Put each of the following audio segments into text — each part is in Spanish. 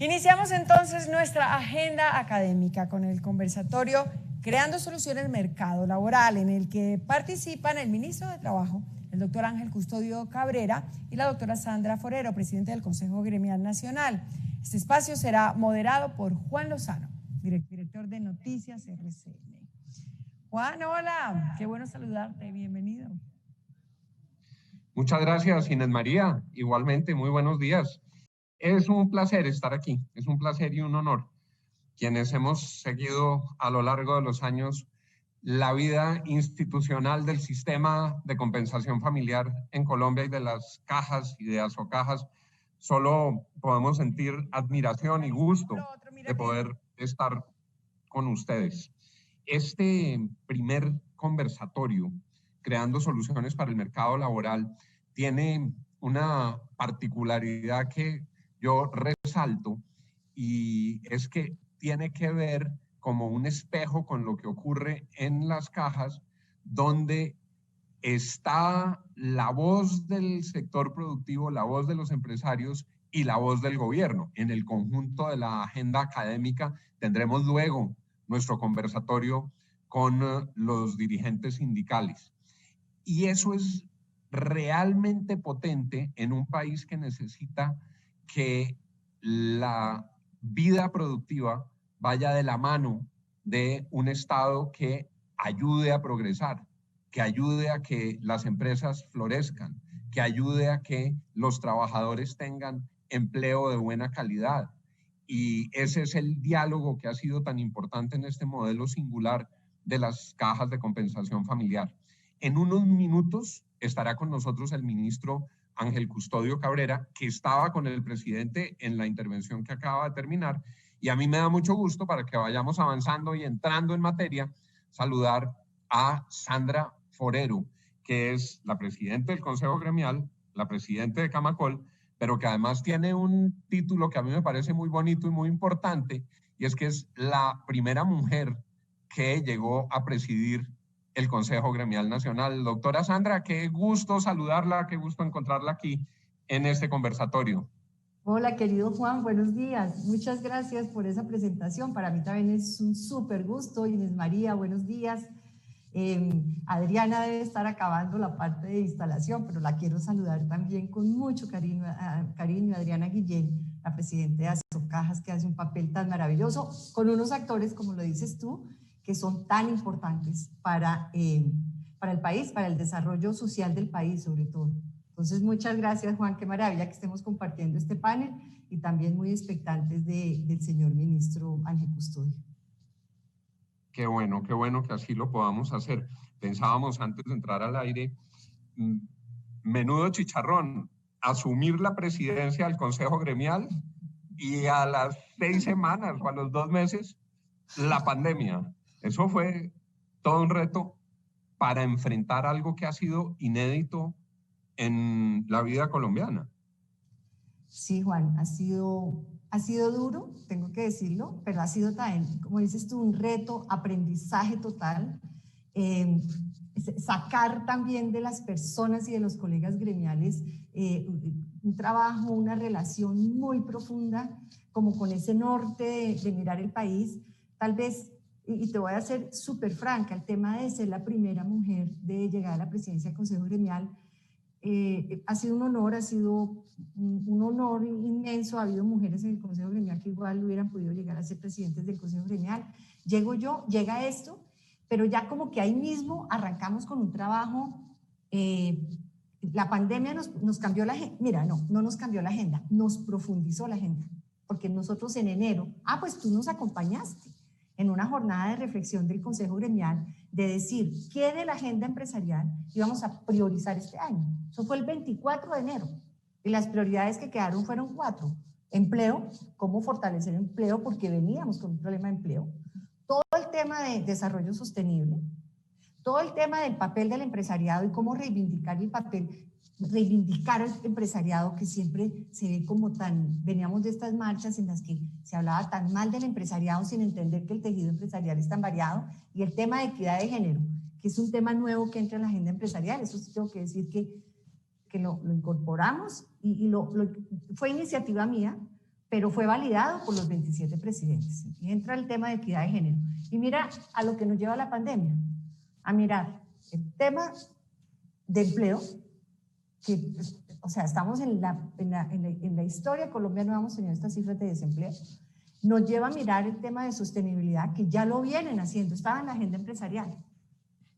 Iniciamos entonces nuestra agenda académica con el conversatorio Creando Soluciones en el Mercado Laboral, en el que participan el ministro de Trabajo, el doctor Ángel Custodio Cabrera, y la doctora Sandra Forero, presidente del Consejo Gremial Nacional. Este espacio será moderado por Juan Lozano, director de Noticias RCN. Juan, hola, qué bueno saludarte, bienvenido. Muchas gracias, Inés María. Igualmente, muy buenos días. Es un placer estar aquí, es un placer y un honor. Quienes hemos seguido a lo largo de los años la vida institucional del sistema de compensación familiar en Colombia y de las cajas y de asocajas, solo podemos sentir admiración y gusto de poder estar con ustedes. Este primer conversatorio, Creando Soluciones para el Mercado Laboral, tiene una particularidad que yo resalto, y es que tiene que ver como un espejo con lo que ocurre en las cajas, donde está la voz del sector productivo, la voz de los empresarios y la voz del gobierno. En el conjunto de la agenda académica tendremos luego nuestro conversatorio con los dirigentes sindicales. Y eso es realmente potente en un país que necesita que la vida productiva vaya de la mano de un Estado que ayude a progresar, que ayude a que las empresas florezcan, que ayude a que los trabajadores tengan empleo de buena calidad. Y ese es el diálogo que ha sido tan importante en este modelo singular de las cajas de compensación familiar. En unos minutos estará con nosotros el ministro Ángel Custodio Cabrera, que estaba con el presidente en la intervención que acaba de terminar, y a mí me da mucho gusto, para que vayamos avanzando y entrando en materia, saludar a Sandra Forero, que es la presidenta del Consejo Gremial, la presidenta de Camacol, pero que además tiene un título que a mí me parece muy bonito y muy importante, y es que es la primera mujer que llegó a presidir el Consejo Gremial Nacional. Doctora Sandra, qué gusto saludarla, qué gusto encontrarla aquí en este conversatorio. Hola, querido Juan, buenos días. Muchas gracias por esa presentación. Para mí también es un súper gusto. Inés María, buenos días. Adriana debe estar acabando la parte de instalación, pero la quiero saludar también con mucho cariño, Adriana Guillén, la presidenta de Asocajas, que hace un papel tan maravilloso, con unos actores, como lo dices tú, que son tan importantes para el país, para el desarrollo social del país sobre todo. Entonces, muchas gracias, Juan, qué maravilla que estemos compartiendo este panel, y también muy expectantes del señor ministro Ángel Custodio. Qué bueno que así lo podamos hacer. Pensábamos antes de entrar al aire, menudo chicharrón, asumir la presidencia del Consejo Gremial y a las 6 semanas o a los 2 meses, la pandemia. Eso fue todo un reto para enfrentar algo que ha sido inédito en la vida colombiana. Sí, Juan, ha sido duro, tengo que decirlo, pero ha sido también, como dices tú, un reto, aprendizaje total, sacar también de las personas y de los colegas gremiales un trabajo, una relación muy profunda, como con ese norte de mirar el país. Tal vez, y te voy a ser súper franca, el tema de ser la primera mujer de llegar a la presidencia del Consejo Gremial, ha sido un honor inmenso. Ha habido mujeres en el Consejo Gremial que igual hubieran podido llegar a ser presidentes del Consejo Gremial. Llego yo, llega esto, pero ya como que ahí mismo arrancamos con un trabajo. La pandemia nos cambió la agenda. Mira, no nos cambió la agenda, nos profundizó la agenda, porque nosotros en enero, pues tú nos acompañaste en una jornada de reflexión del Consejo Gremial, de decir qué de la agenda empresarial íbamos a priorizar este año. Eso fue el 24 de enero. Y las prioridades que quedaron fueron 4. Empleo, cómo fortalecer empleo, porque veníamos con un problema de empleo. todo el tema de desarrollo sostenible, todo el tema del papel del empresariado y cómo reivindicar el papel, reivindicar al empresariado que siempre se ve como tan, veníamos de estas marchas en las que se hablaba tan mal del empresariado sin entender que el tejido empresarial es tan variado, y el tema de equidad de género, que es un tema nuevo que entra en la agenda empresarial. Eso sí tengo que decir que lo incorporamos y fue iniciativa mía, pero fue validado por los 27 presidentes. Y entra el tema de equidad de género. Y mira a lo que nos lleva la pandemia, a mirar el tema de empleo, que, o sea, estamos en la historia de Colombia, no hemos tenido estas cifras de desempleo, nos lleva a mirar el tema de sostenibilidad, que ya lo vienen haciendo, estaba en la agenda empresarial.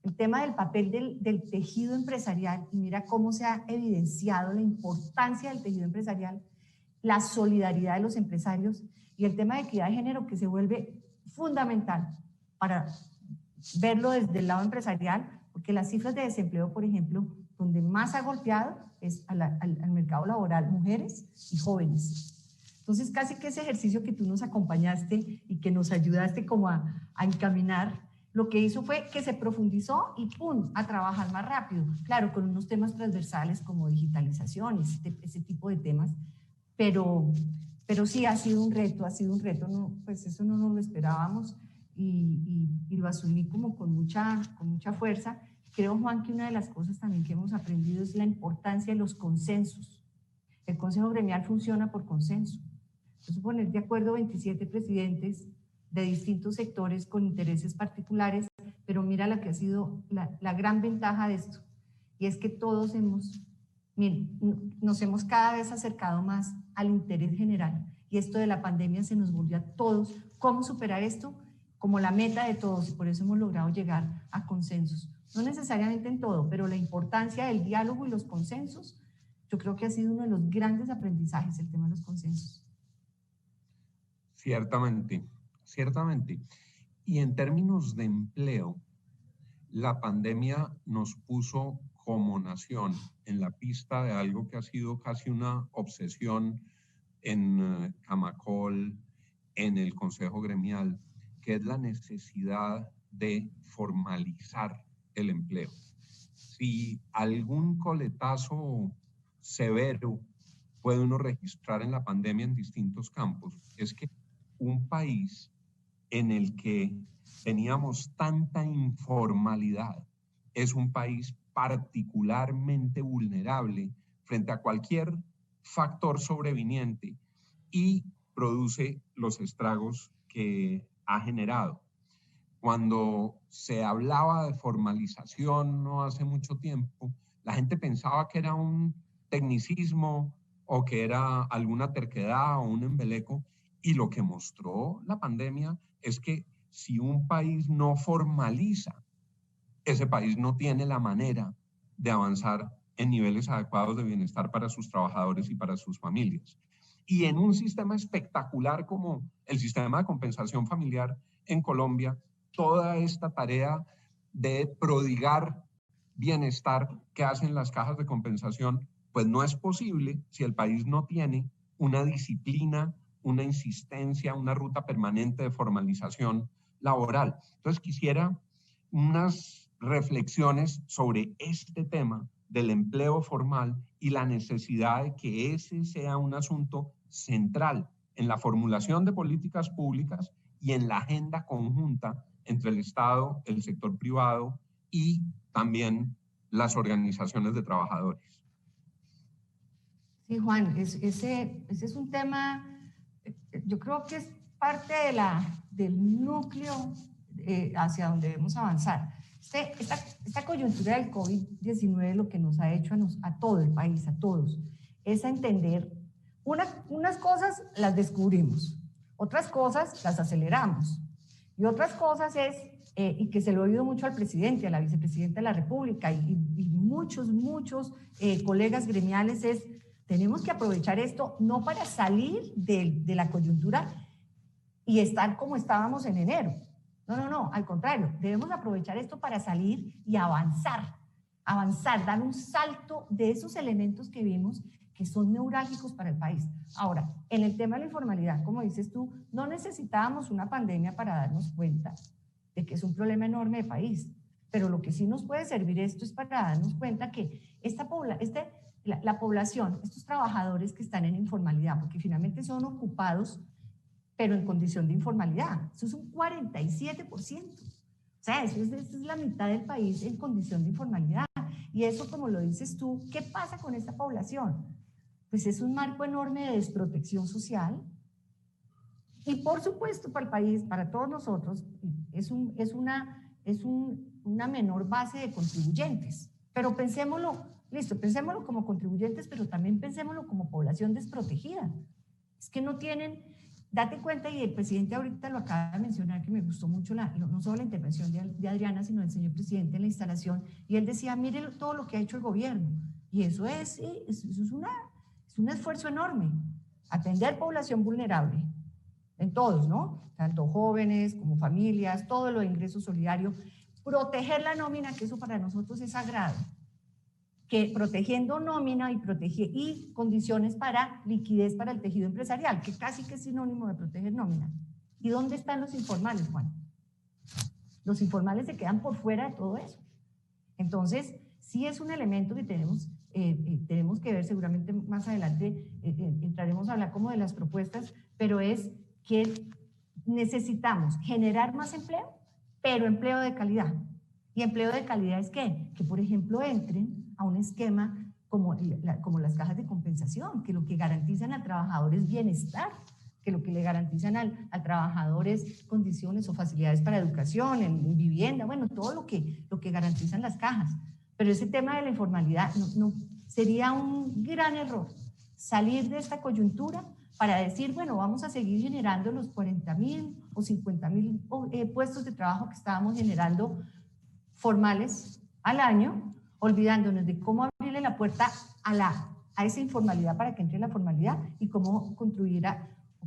El tema del papel del tejido empresarial, y mira cómo se ha evidenciado la importancia del tejido empresarial, la solidaridad de los empresarios, y el tema de equidad de género, que se vuelve fundamental para verlo desde el lado empresarial, porque las cifras de desempleo, por ejemplo, donde más ha golpeado es al mercado laboral, mujeres y jóvenes. Entonces, casi que ese ejercicio que tú nos acompañaste y que nos ayudaste como a encaminar, lo que hizo fue que se profundizó y ¡pum!, a trabajar más rápido. Claro, con unos temas transversales como digitalización, ese tipo de temas, pero sí ha sido un reto, no, pues eso no nos lo esperábamos y lo asumí como con mucha fuerza. Creo, Juan, que una de las cosas también que hemos aprendido es la importancia de los consensos. El Consejo Gremial funciona por consenso. Es poner de acuerdo 27 presidentes de distintos sectores con intereses particulares, pero mira la que ha sido la gran ventaja de esto, y es que todos nos hemos cada vez acercado más al interés general, y esto de la pandemia se nos volvió a todos, ¿cómo superar esto? Como la meta de todos, y por eso hemos logrado llegar a consensos. No necesariamente en todo, pero la importancia del diálogo y los consensos, yo creo que ha sido uno de los grandes aprendizajes, el tema de los consensos. Ciertamente, ciertamente. Y en términos de empleo, la pandemia nos puso como nación en la pista de algo que ha sido casi una obsesión en Camacol, en el Consejo Gremial, que es la necesidad de formalizar el empleo. Si algún coletazo severo puede uno registrar en la pandemia en distintos campos, es que un país en el que teníamos tanta informalidad es un país particularmente vulnerable frente a cualquier factor sobreviniente y produce los estragos que ha generado. Cuando se hablaba de formalización no hace mucho tiempo, la gente pensaba que era un tecnicismo o que era alguna terquedad o un embeleco, y lo que mostró la pandemia es que si un país no formaliza, ese país no tiene la manera de avanzar en niveles adecuados de bienestar para sus trabajadores y para sus familias. Y en un sistema espectacular como el sistema de compensación familiar en Colombia, toda esta tarea de prodigar bienestar que hacen las cajas de compensación, pues no es posible si el país no tiene una disciplina, una insistencia, una ruta permanente de formalización laboral. Entonces quisiera unas reflexiones sobre este tema del empleo formal y la necesidad de que ese sea un asunto central en la formulación de políticas públicas y en la agenda conjunta entre el Estado, el sector privado y también las organizaciones de trabajadores. Sí, Juan, ese es un tema, yo creo que es parte del núcleo hacia donde debemos avanzar. Esta coyuntura del COVID-19 lo que nos ha hecho a todo el país, a todos, es a entender unas cosas las descubrimos, otras cosas las aceleramos, y otras cosas es, y que se lo he oído mucho al presidente, a la vicepresidenta de la República y muchos colegas gremiales, es tenemos que aprovechar esto no para salir de la coyuntura y estar como estábamos en enero. No, al contrario, debemos aprovechar esto para salir y avanzar, dar un salto de esos elementos que vimos que son neurálgicos para el país. Ahora, en el tema de la informalidad, como dices tú, no necesitábamos una pandemia para darnos cuenta de que es un problema enorme de país, pero lo que sí nos puede servir esto es para darnos cuenta que la población, estos trabajadores que están en informalidad, porque finalmente son ocupados, pero en condición de informalidad, eso es un 47%. O sea, eso es la mitad del país en condición de informalidad. Y eso, como lo dices tú, ¿qué pasa con esta población? Pues es un marco enorme de desprotección social. Y por supuesto, para el país, para todos nosotros, es una menor base de contribuyentes. Pero pensémoslo, pensémoslo como contribuyentes, pero también pensémoslo como población desprotegida. Es que no tienen... Date cuenta, y el presidente ahorita lo acaba de mencionar, que me gustó mucho no solo la intervención de Adriana, sino del señor presidente en la instalación, y él decía, mire todo lo que ha hecho el gobierno, y eso es un esfuerzo enorme, atender población vulnerable, en todos, ¿no? Tanto jóvenes como familias, todo lo de ingreso solidario, proteger la nómina, que eso para nosotros es sagrado, que protegiendo nómina y condiciones para liquidez para el tejido empresarial, que casi que es sinónimo de proteger nómina. ¿Y dónde están los informales, Juan? Los informales se quedan por fuera de todo eso. Entonces, sí es un elemento que tenemos que ver, seguramente más adelante entraremos a hablar como de las propuestas, pero es que necesitamos generar más empleo, pero empleo de calidad. ¿Y empleo de calidad es qué? Que, por ejemplo, entren a un esquema como las cajas de compensación, que lo que garantizan al trabajador es bienestar, que lo que le garantizan al trabajador es condiciones o facilidades para educación, en vivienda, bueno, todo lo que garantizan las cajas. Pero ese tema de la informalidad sería un gran error salir de esta coyuntura para decir, bueno, vamos a seguir generando los 40.000 o 50.000 puestos de trabajo que estábamos generando formales al año, olvidándonos de cómo abrirle la puerta a esa informalidad para que entre la formalidad y cómo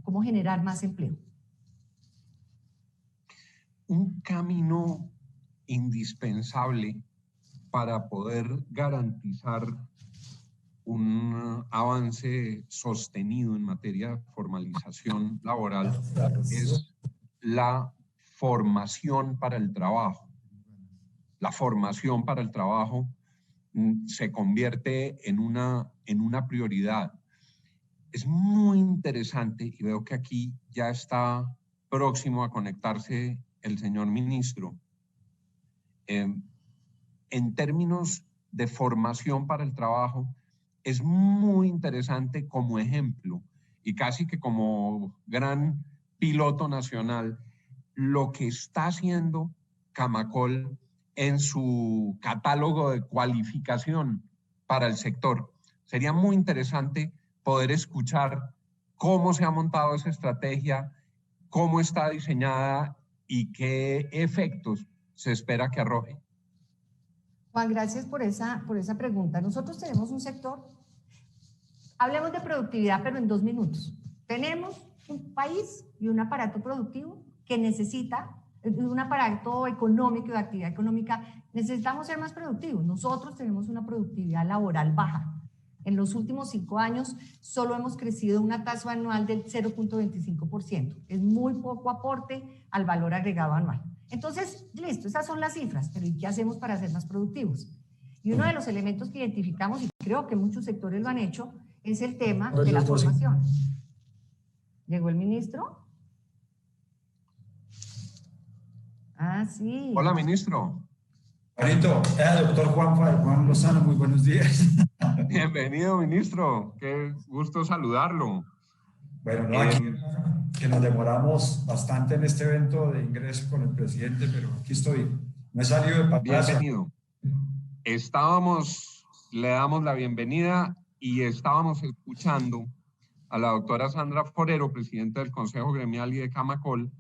cómo generar más empleo. Un camino indispensable para poder garantizar un avance sostenido en materia de formalización laboral es la formación para el trabajo. La formación para el trabajo se convierte en una prioridad. Es muy interesante y veo que aquí ya está próximo a conectarse el señor ministro. En términos de formación para el trabajo, es muy interesante como ejemplo y casi que como gran piloto nacional lo que está haciendo Camacol en su catálogo de cualificación para el sector. Sería muy interesante poder escuchar cómo se ha montado esa estrategia, cómo está diseñada y qué efectos se espera que arroje. Juan, gracias por esa pregunta. Nosotros tenemos un sector, hablemos de productividad, pero en 2 minutos. Tenemos un país y un aparato productivo que necesita, un aparato económico, de actividad económica, necesitamos ser más productivos. Nosotros tenemos una productividad laboral baja. En los últimos 5 años solo hemos crecido una tasa anual del 0.25%. Es muy poco aporte al valor agregado anual. Entonces, listo, esas son las cifras, pero ¿y qué hacemos para ser más productivos? Y uno de los elementos que identificamos, y creo que muchos sectores lo han hecho, es el tema de la formación. ¿Llegó el ministro? Ah, sí. Hola, ministro. Juanito, doctor Juan Lozano, muy buenos días. Bienvenido, ministro. Qué gusto saludarlo. Bueno, no, aquí que nos demoramos bastante en este evento de ingreso con el presidente, pero aquí estoy. No he salido de Palacio. Bienvenido. Le damos la bienvenida y estábamos escuchando a la doctora Sandra Forero, presidenta del Consejo Gremial y de Camacol,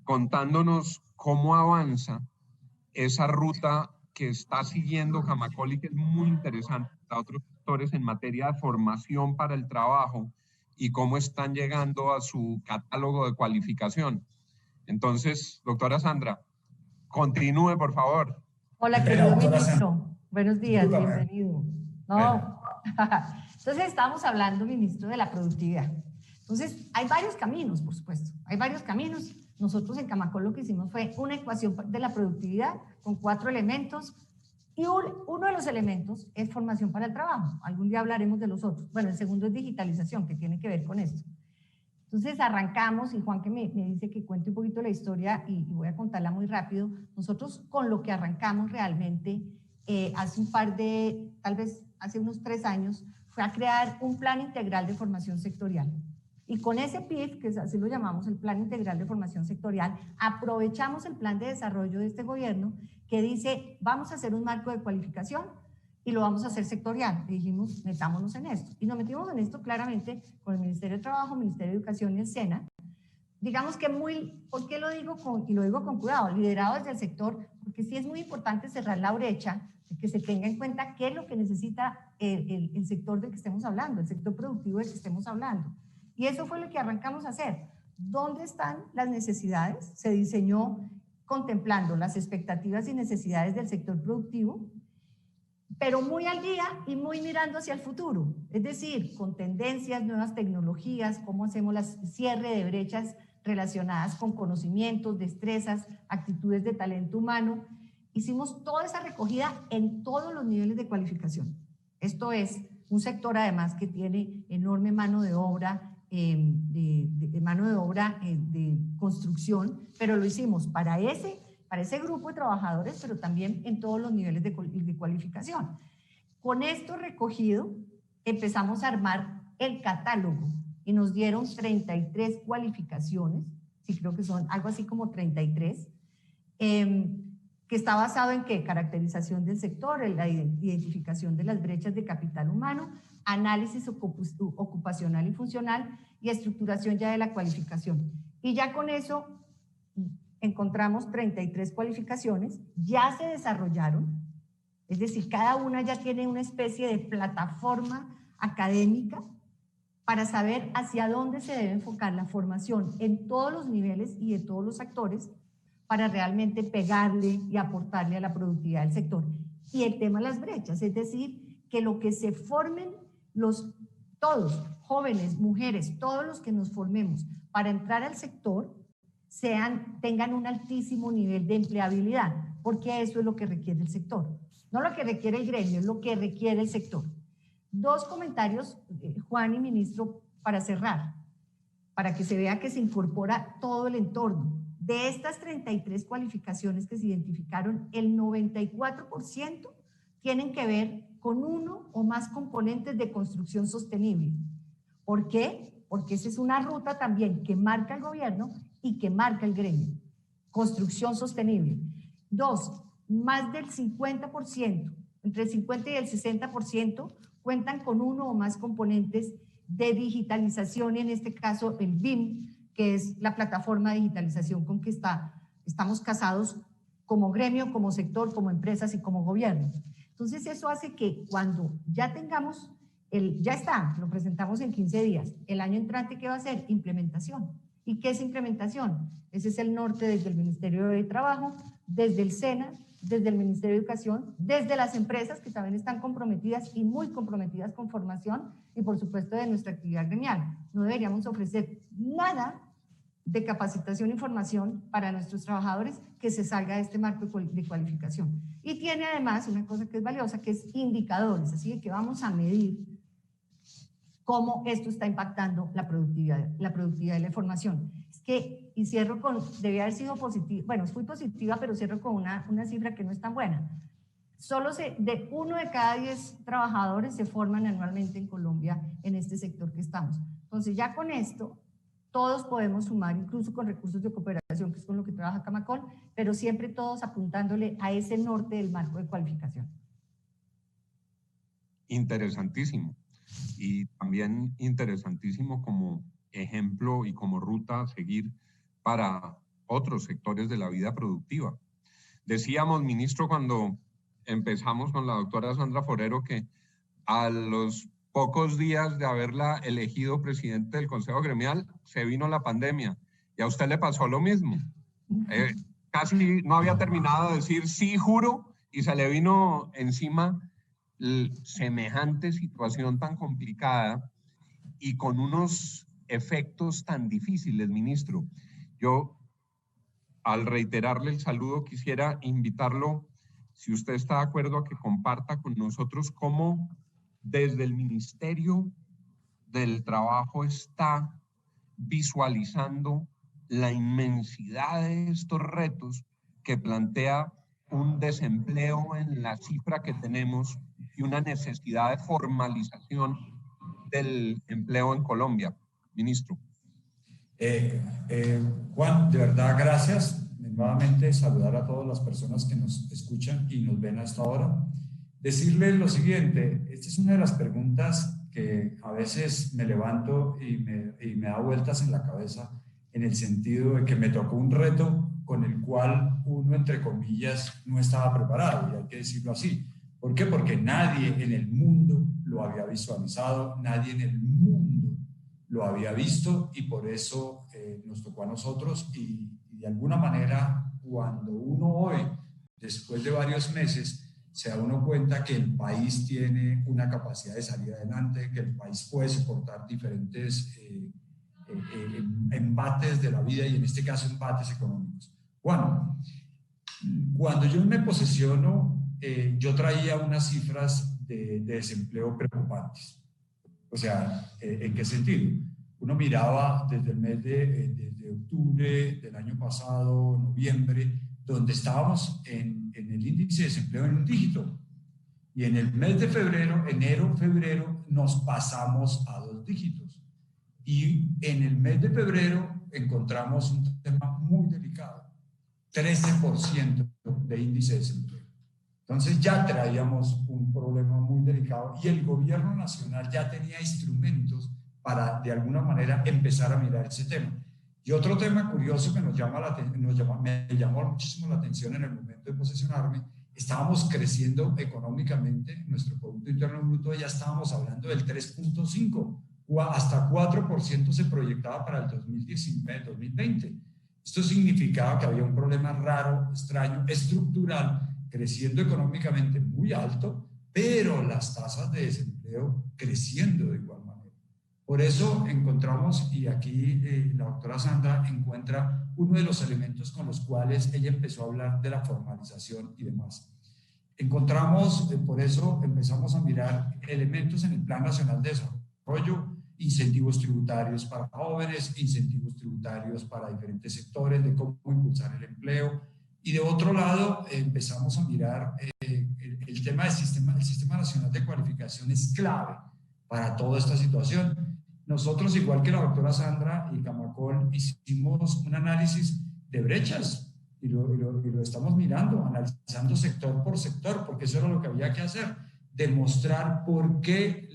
contándonos cómo avanza esa ruta que está siguiendo Camacol y que es muy interesante para otros sectores en materia de formación para el trabajo y cómo están llegando a su catálogo de cualificación. Entonces, doctora Sandra, continúe, por favor. Hola, querido ministro. Buenos días, bienvenido. No, Entonces estábamos hablando, ministro, de la productividad. Entonces hay varios caminos, por supuesto, hay varios caminos. Nosotros en Camacol lo que hicimos fue una ecuación de la productividad con 4 elementos y uno de los elementos es formación para el trabajo. Algún día hablaremos de los otros. Bueno, el segundo es digitalización, que tiene que ver con esto. Entonces arrancamos, y Juan que me dice que cuente un poquito la historia y voy a contarla muy rápido. Nosotros con lo que arrancamos realmente hace un par de, tal vez hace unos 3 años, fue a crear un plan integral de formación sectorial. Y con ese PIF, que así lo llamamos el Plan Integral de Formación Sectorial, aprovechamos el plan de desarrollo de este gobierno que dice, vamos a hacer un marco de cualificación y lo vamos a hacer sectorial. Y dijimos, metámonos en esto. Y nos metimos en esto claramente con el Ministerio de Trabajo, Ministerio de Educación y el SENA. Digamos que ¿por qué lo digo y lo digo con cuidado? Liderado desde el sector, porque sí es muy importante cerrar la brecha, que se tenga en cuenta qué es lo que necesita el sector del que estemos hablando, el sector productivo del que estemos hablando. Y eso fue lo que arrancamos a hacer. ¿Dónde están las necesidades? Se diseñó contemplando las expectativas y necesidades del sector productivo, pero muy al día y muy mirando hacia el futuro. Es decir, con tendencias, nuevas tecnologías, cómo hacemos el cierre de brechas relacionadas con conocimientos, destrezas, actitudes de talento humano. Hicimos toda esa recogida en todos los niveles de cualificación. Esto es un sector además que tiene enorme mano de obra, de construcción, pero lo hicimos para ese grupo de trabajadores, pero también en todos los niveles de cualificación. Con esto recogido, empezamos a armar el catálogo y nos dieron 33 cualificaciones, sí creo que son algo así como 33, que está basado en ¿qué? Caracterización del sector, en la identificación de las brechas de capital humano, análisis ocupacional y funcional y estructuración ya de la cualificación. Y ya con eso encontramos 33 cualificaciones, ya se desarrollaron, es decir, cada una ya tiene una especie de plataforma académica para saber hacia dónde se debe enfocar la formación en todos los niveles y de todos los actores para realmente pegarle y aportarle a la productividad del sector. Y el tema de las brechas, es decir, que lo que se formen todos, jóvenes, mujeres, todos los que nos formemos para entrar al sector, tengan un altísimo nivel de empleabilidad, porque eso es lo que requiere el sector. No lo que requiere el gremio, es lo que requiere el sector. 2 comentarios, Juan y ministro, para cerrar, para que se vea que se incorpora todo el entorno. De estas 33 cualificaciones que se identificaron, el 94% tienen que ver con uno o más componentes de construcción sostenible. ¿Por qué? Porque esa es una ruta también que marca el gobierno y que marca el gremio. Construcción sostenible. 2, más del 50%, entre el 50 y el 60%, cuentan con uno o más componentes de digitalización, y en este caso el BIM, que es la plataforma de digitalización con que estamos casados como gremio, como sector, como empresas y como gobierno. Entonces eso hace que cuando ya tengamos, lo presentamos en 15 días, el año entrante, ¿qué va a ser? Implementación. ¿Y qué es implementación? Ese es el norte desde el Ministerio de Trabajo, desde el SENA, desde el Ministerio de Educación, desde las empresas que también están comprometidas y muy comprometidas con formación y por supuesto de nuestra actividad gremial. No deberíamos ofrecer nada de capacitación y formación para nuestros trabajadores que se salga de este marco de cualificación. Y tiene además una cosa que es valiosa, que es indicadores, así que vamos a medir cómo esto está impactando la productividad de la formación. Es que, y cierro con, debía haber sido positiva, bueno, fui positiva, pero cierro con una cifra que no es tan buena. Solo de 1 de cada 10 trabajadores se forman anualmente en Colombia en este sector que estamos. Entonces ya con esto, todos podemos sumar, incluso con recursos de cooperación, que es con lo que trabaja Camacol, pero siempre todos apuntándole a ese norte del marco de cualificación. Interesantísimo. Y también interesantísimo como ejemplo y como ruta a seguir para otros sectores de la vida productiva. Decíamos, ministro, cuando empezamos con la doctora Sandra Forero, que a los pocos días de haberla elegido presidente del Consejo Gremial, se vino la pandemia y a usted le pasó lo mismo. Casi no había terminado de decir sí, juro, y se le vino encima semejante situación tan complicada y con unos efectos tan difíciles, ministro. Yo, al reiterarle el saludo, quisiera invitarlo, si usted está de acuerdo, a que comparta con nosotros cómo desde el Ministerio del Trabajo está visualizando la inmensidad de estos retos que plantea un desempleo en la cifra que tenemos y una necesidad de formalización del empleo en Colombia. Ministro. Juan, de verdad, gracias. Nuevamente saludar a todas las personas que nos escuchan y nos ven hasta ahora. Decirles lo siguiente, esta es una de las preguntas que a veces me levanto y me da vueltas en la cabeza, en el sentido de que me tocó un reto con el cual uno, entre comillas, no estaba preparado, y hay que decirlo así. ¿Por qué? Porque nadie en el mundo lo había visualizado, nadie en el mundo lo había visto, y por eso nos tocó a nosotros, y de alguna manera, cuando uno hoy, después de varios meses, se da uno cuenta que el país tiene una capacidad de salir adelante, que el país puede soportar diferentes embates de la vida, y en este caso embates económicos. Bueno, cuando yo me posesiono, yo traía unas cifras de desempleo preocupantes. O sea, ¿en qué sentido? Uno miraba desde el mes de octubre del año pasado, noviembre, donde estábamos en el índice de desempleo en un dígito. Y en el mes de febrero, enero, febrero, nos pasamos a 2 dígitos. Y en el mes de febrero encontramos un tema muy delicado, 13% de índice de desempleo. Entonces ya traíamos un problema muy delicado, y el gobierno nacional ya tenía instrumentos para de alguna manera empezar a mirar ese tema. Y otro tema curioso que me llamó muchísimo la atención en el momento de posesionarme, estábamos creciendo económicamente, nuestro Producto Interno Bruto ya estábamos hablando del 3.5, hasta 4% se proyectaba para el 2019-2020. Esto significaba que había un problema raro, extraño, estructural, creciendo económicamente muy alto, pero las tasas de desempleo creciendo de igual manera. Por eso encontramos, y aquí la doctora Sandra encuentra uno de los elementos con los cuales ella empezó a hablar de la formalización y demás. Encontramos, por eso empezamos a mirar elementos en el Plan Nacional de Desarrollo, incentivos tributarios para jóvenes, incentivos tributarios para diferentes sectores, de cómo impulsar el empleo. Y de otro lado, empezamos a mirar el tema del sistema. El Sistema Nacional de Cualificación es clave para toda esta situación. Nosotros, igual que la doctora Sandra y Camacol, hicimos un análisis de brechas y lo estamos mirando, analizando sector por sector, porque eso era lo que había que hacer, demostrar por qué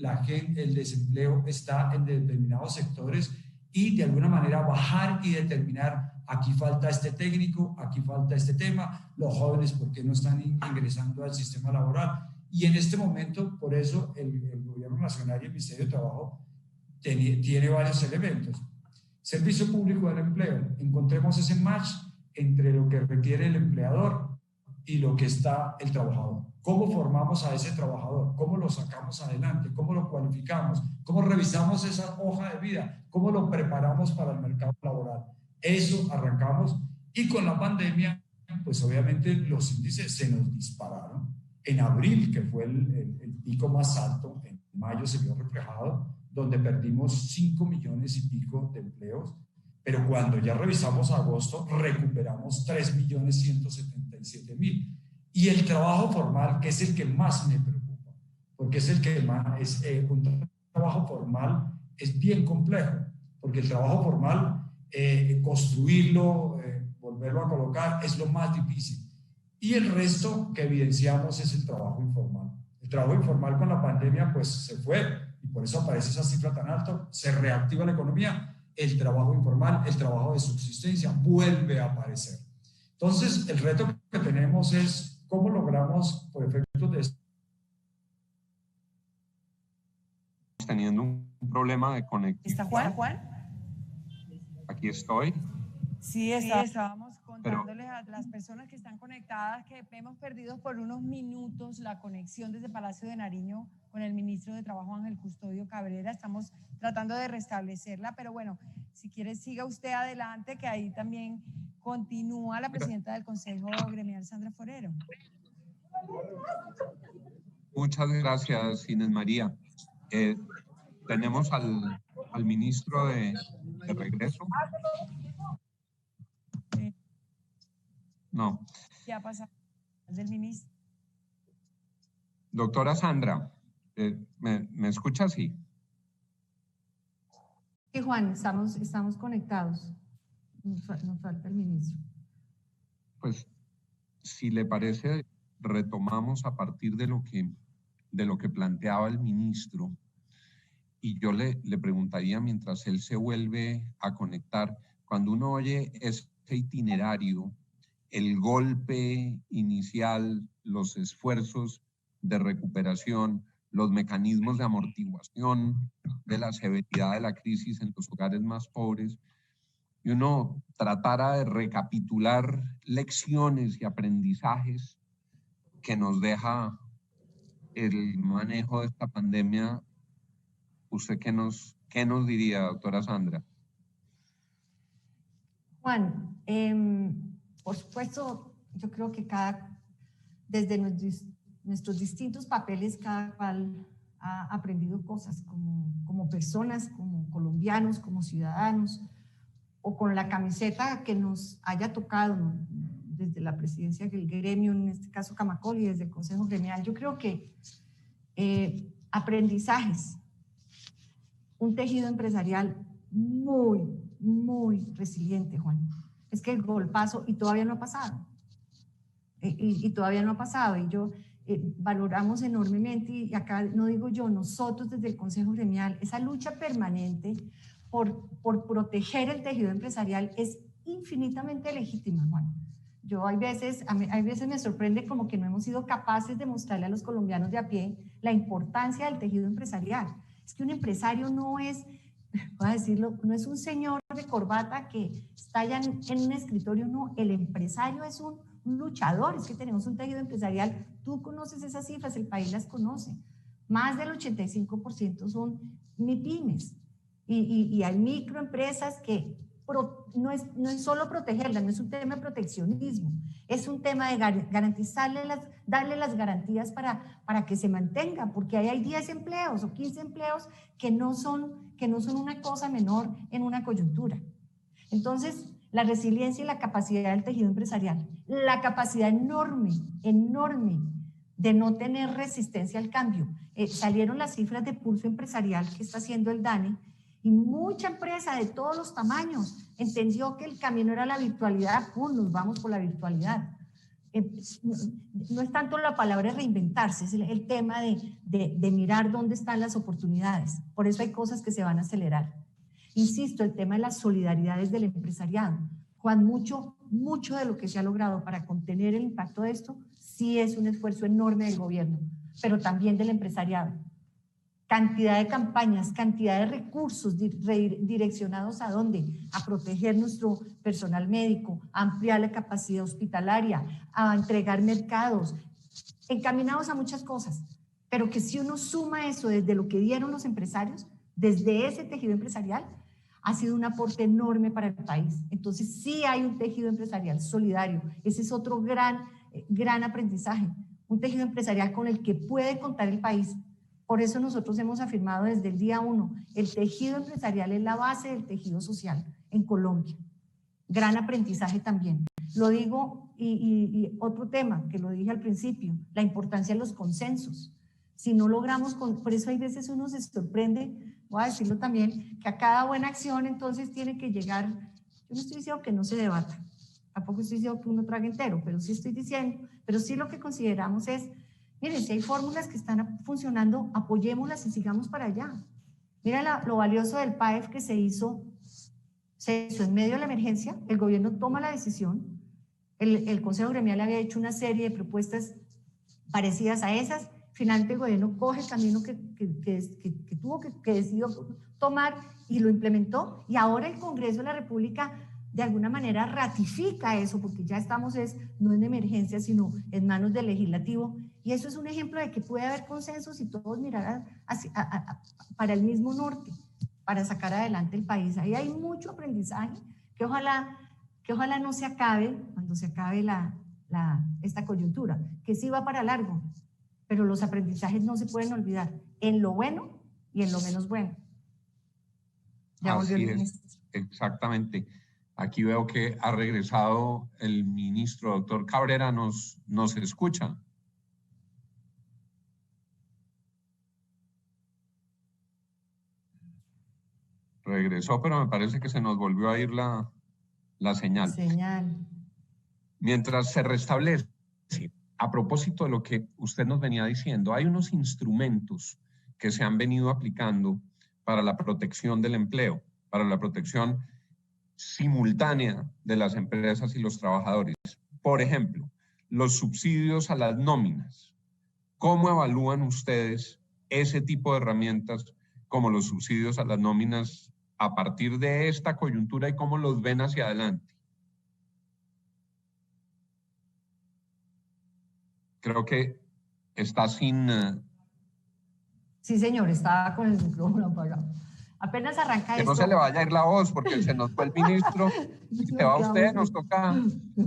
el desempleo está en determinados sectores y de alguna manera bajar y determinar: aquí falta este técnico, aquí falta este tema, los jóvenes por qué no están ingresando al sistema laboral. Y en este momento, por eso el Gobierno Nacional y el Ministerio de Trabajo tiene varios elementos. Servicio público del empleo, encontremos ese match entre lo que requiere el empleador y lo que está el trabajador. ¿Cómo formamos a ese trabajador? ¿Cómo lo sacamos adelante? ¿Cómo lo cualificamos? ¿Cómo revisamos esa hoja de vida? ¿Cómo lo preparamos para el mercado laboral? Eso arrancamos, y con la pandemia, pues obviamente los índices se nos dispararon. En abril, que fue el pico más alto, en mayo se vio reflejado, donde perdimos 5 millones y pico de empleos, pero cuando ya revisamos agosto, recuperamos 3.177.000. Y el trabajo formal, que es el que más me preocupa, porque es el que más, un trabajo formal es bien complejo, porque el trabajo formal, construirlo, volverlo a colocar, es lo más difícil. Y el resto que evidenciamos es el trabajo informal. El trabajo informal con la pandemia pues se fue, y por eso aparece esa cifra tan alta, se reactiva la economía. El trabajo informal, el trabajo de subsistencia vuelve a aparecer. Entonces, el reto que tenemos es cómo logramos, por efectos de esto, teniendo un problema de conectividad. ¿Está Juan? Aquí estoy. Sí, estábamos contándoles a las personas que están conectadas que hemos perdido por unos minutos la conexión desde Palacio de Nariño con el ministro de Trabajo Ángel Custodio Cabrera. Estamos tratando de restablecerla, pero bueno, si quiere siga usted adelante, que ahí también continúa la presidenta del Consejo Gremial, Sandra Forero. Muchas gracias, Inés María. Tenemos al ministro de regreso. No. ¿Qué ha pasado? ¿Del ministro? Doctora Sandra, ¿me escucha? Sí. Sí, Juan, estamos conectados. Nos falta el ministro. Pues, si le parece, retomamos a partir de lo que planteaba el ministro. Y yo le preguntaría, mientras él se vuelve a conectar, cuando uno oye ese itinerario, el golpe inicial, los esfuerzos de recuperación, los mecanismos de amortiguación de la severidad de la crisis en los hogares más pobres, y uno tratara de recapitular lecciones y aprendizajes que nos deja el manejo de esta pandemia, ¿usted qué nos diría, doctora Sandra? Juan, por supuesto, yo creo que desde nuestros distintos papeles, cada cual ha aprendido cosas como personas, como colombianos, como ciudadanos, o con la camiseta que nos haya tocado, ¿no? Desde la presidencia del gremio, en este caso Camacol, y desde el Consejo Gremial. Yo creo que aprendizajes, un tejido empresarial muy, muy resiliente, Juan. Es que el golpazo, y todavía no ha pasado, y todavía no ha pasado, y yo valoramos enormemente, y acá no digo yo, nosotros desde el Consejo Gremial, esa lucha permanente por proteger el tejido empresarial es infinitamente legítima, Juan. Hay veces me sorprende como que no hemos sido capaces de mostrarle a los colombianos de a pie la importancia del tejido empresarial. Es que un empresario no es, voy a decirlo, no es un señor de corbata que está allá en un escritorio, no, el empresario es un luchador. Es que tenemos un tejido empresarial, tú conoces esas cifras, el país las conoce, más del 85% son MIPYMES, y hay microempresas que no es solo protegerlas, no es un tema de proteccionismo, es un tema de darle las garantías para que se mantenga, porque ahí hay 10 empleos o 15 empleos que no son una cosa menor en una coyuntura. Entonces, la resiliencia y la capacidad del tejido empresarial, la capacidad enorme de no tener resistencia al cambio. Salieron las cifras de pulso empresarial que está haciendo el DANE, y mucha empresa de todos los tamaños entendió que el camino era la virtualidad. ¡Pum! Nos vamos por la virtualidad. No es tanto la palabra reinventarse, es el tema de mirar dónde están las oportunidades. Por eso hay cosas que se van a acelerar. Insisto, el tema de las solidaridades del empresariado. Juan, mucho de lo que se ha logrado para contener el impacto de esto sí es un esfuerzo enorme del gobierno, pero también del empresariado. Cantidad de campañas, cantidad de recursos direccionados ¿a dónde? A proteger nuestro personal médico, a ampliar la capacidad hospitalaria, a entregar mercados, encaminados a muchas cosas, pero que si uno suma eso desde lo que dieron los empresarios, desde ese tejido empresarial, ha sido un aporte enorme para el país. Entonces sí hay un tejido empresarial solidario, ese es otro gran aprendizaje, un tejido empresarial con el que puede contar el país. Por eso nosotros hemos afirmado desde el día 1, el tejido empresarial es la base del tejido social en Colombia. Gran aprendizaje también. Lo digo, y otro tema que lo dije al principio, la importancia de los consensos. Si no logramos, por eso hay veces uno se sorprende, voy a decirlo también, que a cada buena acción entonces tiene que llegar, yo no estoy diciendo que no se debata, tampoco estoy diciendo que uno trague entero, pero sí lo que consideramos es, miren, si hay fórmulas que están funcionando, apoyémoslas y sigamos para allá. Mira lo valioso del PAEF que se hizo en medio de la emergencia, el gobierno toma la decisión, el Consejo Gremial había hecho una serie de propuestas parecidas a esas, finalmente el gobierno coge el camino que decidió tomar y lo implementó, y ahora el Congreso de la República de alguna manera ratifica eso, porque ya estamos no en emergencia, sino en manos del legislativo, y eso es un ejemplo de que puede haber consensos y todos mirar para el mismo norte, para sacar adelante el país. Ahí hay mucho aprendizaje que ojalá no se acabe cuando se acabe esta coyuntura, que sí va para largo, pero los aprendizajes no se pueden olvidar, en lo bueno y en lo menos bueno. Ya volvió el ministro. Exactamente. Aquí veo que ha regresado el ministro, doctor Cabrera, nos escucha. Regresó, pero me parece que se nos volvió a ir la señal. Mientras se restablece, a propósito de lo que usted nos venía diciendo, hay unos instrumentos que se han venido aplicando para la protección del empleo, para la protección simultánea de las empresas y los trabajadores. Por ejemplo, los subsidios a las nóminas. ¿Cómo evalúan ustedes ese tipo de herramientas como los subsidios a las nóminas a partir de esta coyuntura y cómo los ven hacia adelante? Creo que está sin... Sí, señor, estaba con el micrófono apagado. Apenas arranca esto. Que no se le vaya a ir la voz porque se nos fue el ministro. Si se va usted, nos toca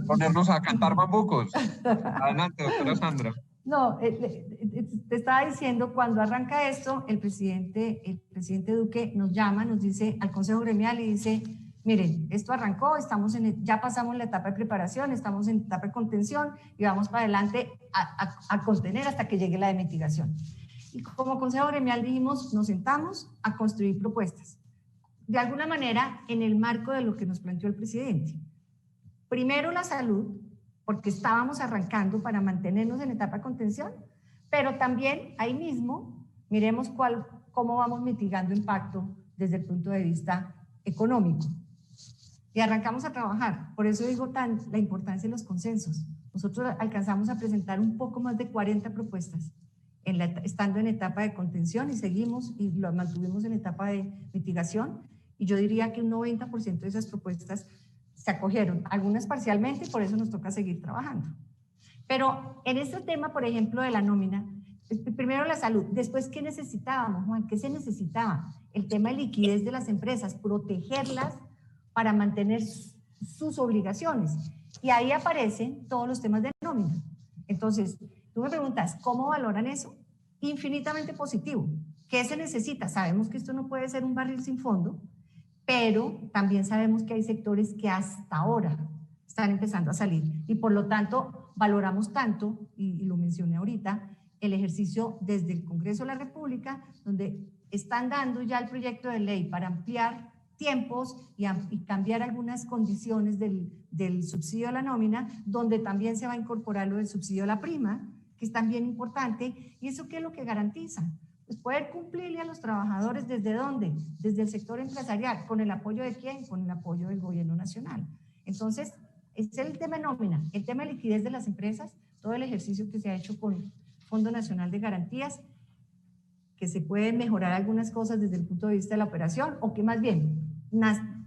ponernos a cantar bambucos. Adelante, doctora Sandra. No, te estaba diciendo, cuando arranca esto, el presidente Duque nos llama, nos dice al Consejo Gremial y dice, miren, esto arrancó, ya pasamos la etapa de preparación, estamos en etapa de contención y vamos para adelante a contener hasta que llegue la de mitigación. Y como Consejo Gremial dijimos, nos sentamos a construir propuestas. De alguna manera, en el marco de lo que nos planteó el presidente. Primero la salud, porque estábamos arrancando para mantenernos en etapa de contención, pero también ahí mismo miremos cómo vamos mitigando impacto desde el punto de vista económico. Y arrancamos a trabajar. Por eso digo la importancia de los consensos. Nosotros alcanzamos a presentar un poco más de 40 propuestas estando en etapa de contención y seguimos y lo mantuvimos en etapa de mitigación. Y yo diría que un 90% de esas propuestas se acogieron, algunas parcialmente, y por eso nos toca seguir trabajando. Pero en este tema, por ejemplo, de la nómina, primero la salud, después, ¿qué necesitábamos, Juan? ¿Qué se necesitaba? El tema de liquidez de las empresas, protegerlas para mantener sus obligaciones. Y ahí aparecen todos los temas de nómina. Entonces, tú me preguntas, ¿cómo valoran eso? Infinitamente positivo. ¿Qué se necesita? Sabemos que esto no puede ser un barril sin fondo, pero también sabemos que hay sectores que hasta ahora están empezando a salir y por lo tanto valoramos tanto, y lo mencioné ahorita, el ejercicio desde el Congreso de la República, donde están dando ya el proyecto de ley para ampliar tiempos y cambiar algunas condiciones del subsidio a la nómina, donde también se va a incorporar lo del subsidio a la prima, que es también importante. ¿Y eso qué es lo que garantiza? Pues poder cumplirle a los trabajadores, ¿desde dónde? Desde el sector empresarial. ¿Con el apoyo de quién? Con el apoyo del gobierno nacional. Entonces, es el tema de nómina, el tema de liquidez de las empresas, todo el ejercicio que se ha hecho con Fondo Nacional de Garantías, que se pueden mejorar algunas cosas desde el punto de vista de la operación, o que más bien,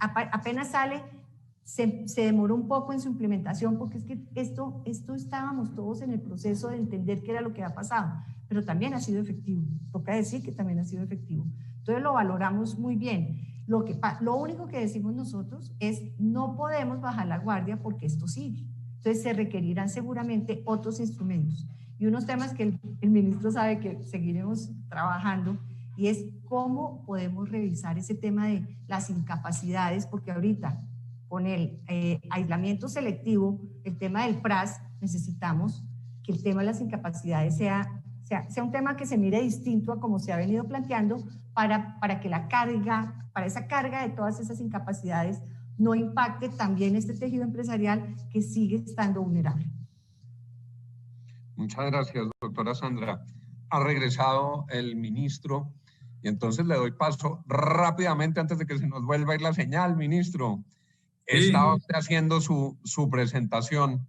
apenas sale, se demoró un poco en su implementación, porque es que esto estábamos todos en el proceso de entender qué era lo que había pasado, pero también ha sido efectivo, toca decir que también ha sido efectivo. Entonces lo valoramos muy bien. Lo único que decimos nosotros es no podemos bajar la guardia porque esto sigue. Entonces se requerirán seguramente otros instrumentos. Y unos temas que el ministro sabe que seguiremos trabajando, y es cómo podemos revisar ese tema de las incapacidades, porque ahorita con el aislamiento selectivo, el tema del PRAS, necesitamos que el tema de las incapacidades sea un tema que se mire distinto a como se ha venido planteando para que para esa carga de todas esas incapacidades no impacte también este tejido empresarial que sigue estando vulnerable. Muchas gracias, doctora Sandra. Ha regresado el ministro y entonces le doy paso rápidamente antes de que se nos vuelva a ir la señal, ministro. Estaba usted haciendo su presentación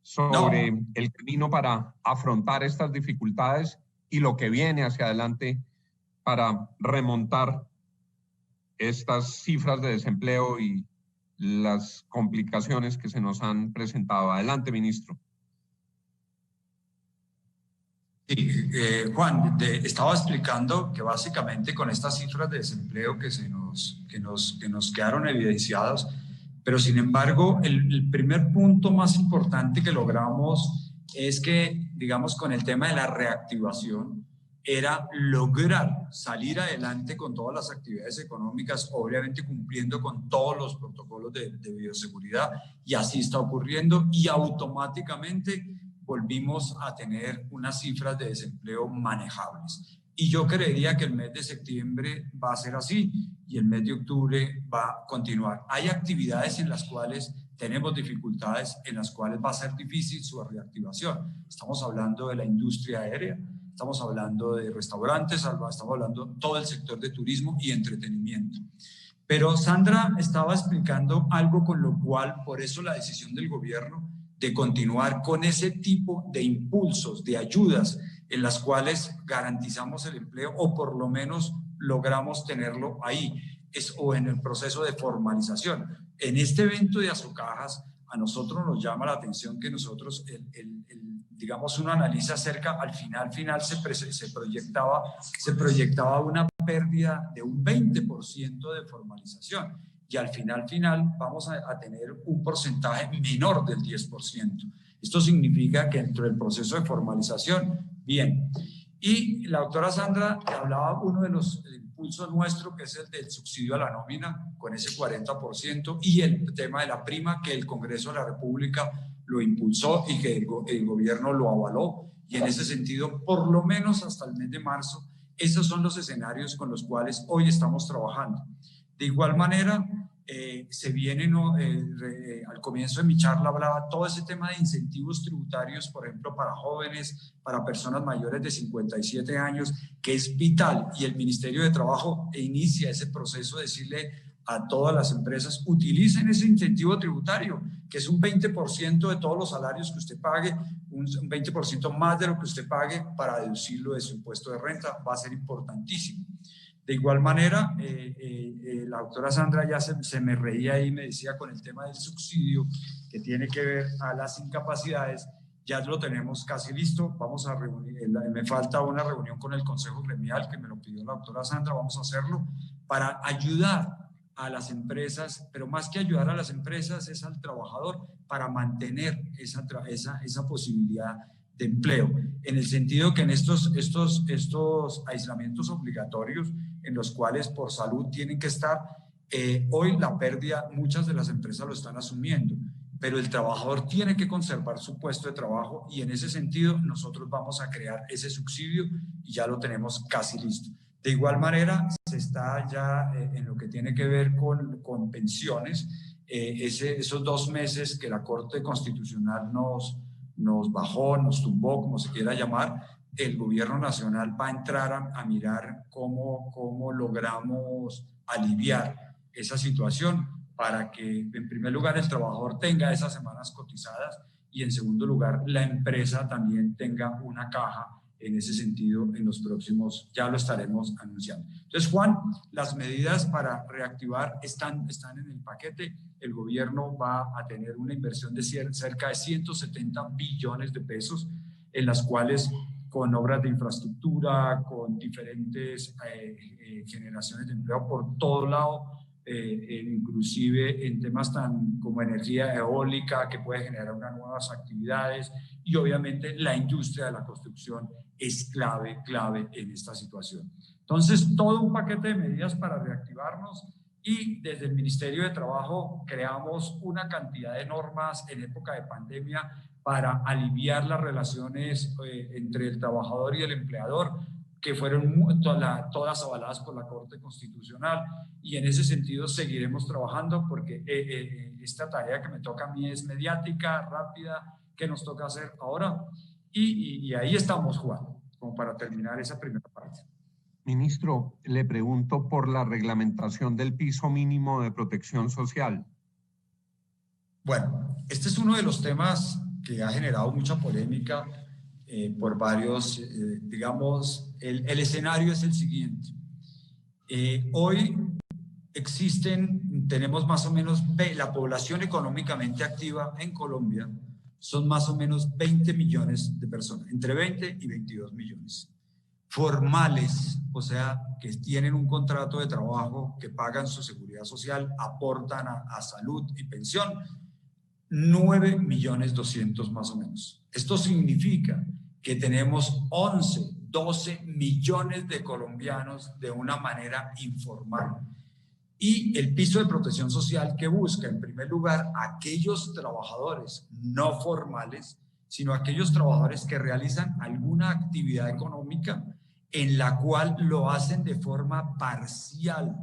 sobre el camino para afrontar estas dificultades y lo que viene hacia adelante para remontar estas cifras de desempleo y las complicaciones que se nos han presentado. Adelante, ministro. Sí, Juan, estaba explicando que básicamente con estas cifras de desempleo que nos quedaron evidenciadas, pero sin embargo el primer punto más importante que logramos es que, digamos, con el tema de la reactivación, era lograr salir adelante con todas las actividades económicas, obviamente cumpliendo con todos los protocolos de bioseguridad, y así está ocurriendo, y automáticamente volvimos a tener unas cifras de desempleo manejables. Y yo creería que el mes de septiembre va a ser así y el mes de octubre va a continuar. Hay actividades en las cuales tenemos dificultades, en las cuales va a ser difícil su reactivación. Estamos hablando de la industria aérea, estamos hablando de restaurantes, estamos hablando de todo el sector de turismo y entretenimiento. Pero Sandra estaba explicando algo con lo cual, por eso la decisión del gobierno de continuar con ese tipo de impulsos, de ayudas en las cuales garantizamos el empleo o por lo menos logramos tenerlo ahí, o en el proceso de formalización. En este evento de Azocajas, a nosotros nos llama la atención que nosotros, digamos, uno analiza cerca, al final se proyectaba una pérdida de un 20% de formalización. Y al final vamos a tener un porcentaje menor del 10%. Esto significa que dentro del proceso de formalización, bien. Y la doctora Sandra hablaba uno de los impulsos nuestros, que es el del subsidio a la nómina, con ese 40%, y el tema de la prima, que el Congreso de la República lo impulsó y que el gobierno lo avaló. Y en ese sentido, por lo menos hasta el mes de marzo, esos son los escenarios con los cuales hoy estamos trabajando. De igual manera, se viene, al comienzo de mi charla hablaba todo ese tema de incentivos tributarios, por ejemplo, para jóvenes, para personas mayores de 57 años, que es vital, y el Ministerio de Trabajo inicia ese proceso de decirle a todas las empresas, utilicen ese incentivo tributario, que es un 20% de todos los salarios que usted pague, un 20% más de lo que usted pague para deducirlo de su impuesto de renta, va a ser importantísimo. De igual manera, la doctora Sandra ya se me reía ahí y me decía con el tema del subsidio que tiene que ver a las incapacidades, ya lo tenemos casi listo, vamos a reunir, me falta una reunión con el Consejo Gremial que me lo pidió la doctora Sandra, vamos a hacerlo para ayudar a las empresas, pero más que ayudar a las empresas es al trabajador para mantener esa posibilidad de empleo, en el sentido que en estos aislamientos obligatorios en los cuales por salud tienen que estar, hoy la pérdida, muchas de las empresas lo están asumiendo, pero el trabajador tiene que conservar su puesto de trabajo y en ese sentido nosotros vamos a crear ese subsidio y ya lo tenemos casi listo. De igual manera, se está ya en lo que tiene que ver con pensiones, esos 2 meses que la Corte Constitucional nos bajó, nos tumbó, como se quiera llamar, el gobierno nacional va a entrar a mirar cómo logramos aliviar esa situación para que, en primer lugar, el trabajador tenga esas semanas cotizadas y, en segundo lugar, la empresa también tenga una caja en ese sentido en los próximos, ya lo estaremos anunciando. Entonces, Juan, las medidas para reactivar están en el paquete. El gobierno va a tener una inversión de cerca de 170 billones de pesos, en las cuales con obras de infraestructura, con diferentes generaciones de empleo por todo lado, inclusive en temas tan como energía eólica que puede generar unas nuevas actividades, y obviamente la industria de la construcción es clave en esta situación. Entonces, todo un paquete de medidas para reactivarnos, y desde el Ministerio de Trabajo creamos una cantidad de normas en época de pandemia para aliviar las relaciones entre el trabajador y el empleador, que fueron todas avaladas por la Corte Constitucional, y en ese sentido seguiremos trabajando porque esta tarea que me toca a mí es mediática, rápida, que nos toca hacer ahora, y ahí estamos, Juan, como para terminar esa primera parte. Ministro, le pregunto por la reglamentación del piso mínimo de protección social. Bueno, este es uno de los temas que ha generado mucha polémica por varios, digamos, el escenario es el siguiente. Hoy existen tenemos más o menos, la población económicamente activa en Colombia son más o menos 20 millones de personas, entre 20 y 22 millones. Formales, o sea, que tienen un contrato de trabajo, que pagan su seguridad social, aportan a salud y pensión, 9.200.000 más o menos. Esto significa que tenemos 12 millones de colombianos de una manera informal. Y el piso de protección social que busca, en primer lugar, aquellos trabajadores no formales, sino aquellos trabajadores que realizan alguna actividad económica en la cual lo hacen de forma parcial.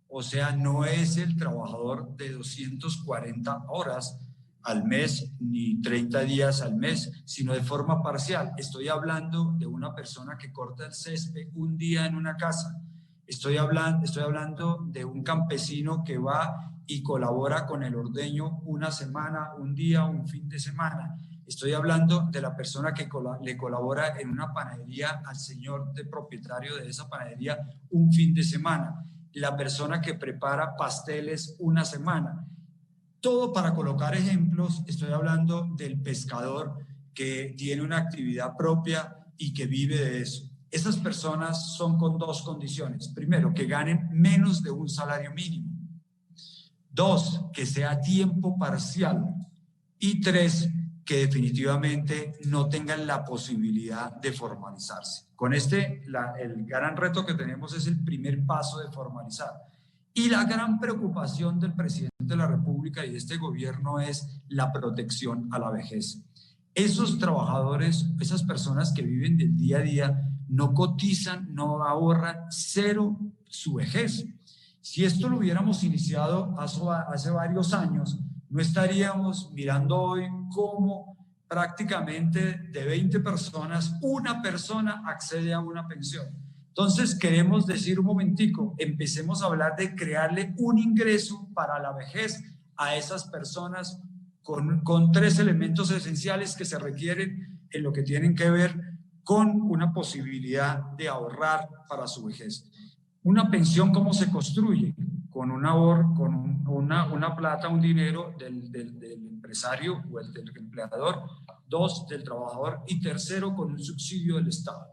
O sea, no es el trabajador de 240 horas al mes ni 30 días al mes, sino de forma parcial. Estoy hablando de una persona que corta el césped un día en una casa. Estoy hablando de un campesino que va y colabora con el ordeño una semana, un día, un fin de semana. Estoy hablando de la persona que le colabora en una panadería al señor propietario de esa panadería un fin de semana. La persona que prepara pasteles una semana. Todo para colocar ejemplos. Estoy hablando del pescador que tiene una actividad propia y que vive de eso. Esas personas son con dos condiciones. Primero, que ganen menos de un salario mínimo. Dos, que sea a tiempo parcial. Y tres, que definitivamente no tengan la posibilidad de formalizarse. Con el gran reto que tenemos es el primer paso de formalizar. Y la gran preocupación del presidente de la República y de este gobierno es la protección a la vejez. Esos trabajadores, esas personas que viven del día a día, no cotizan, no ahorran, cero su vejez. Si esto lo hubiéramos iniciado hace varios años, no estaríamos mirando hoy cómo prácticamente de 20 personas, una persona accede a una pensión. Entonces queremos decir un momentico, empecemos a hablar de crearle un ingreso para la vejez a esas personas con tres elementos esenciales que se requieren en lo que tienen que ver con una posibilidad de ahorrar para su vejez. Una pensión, ¿cómo se construye? Con un ahorro, con una plata, un dinero del empresario o del empleador. Dos, del trabajador. Y tercero, con un subsidio del Estado.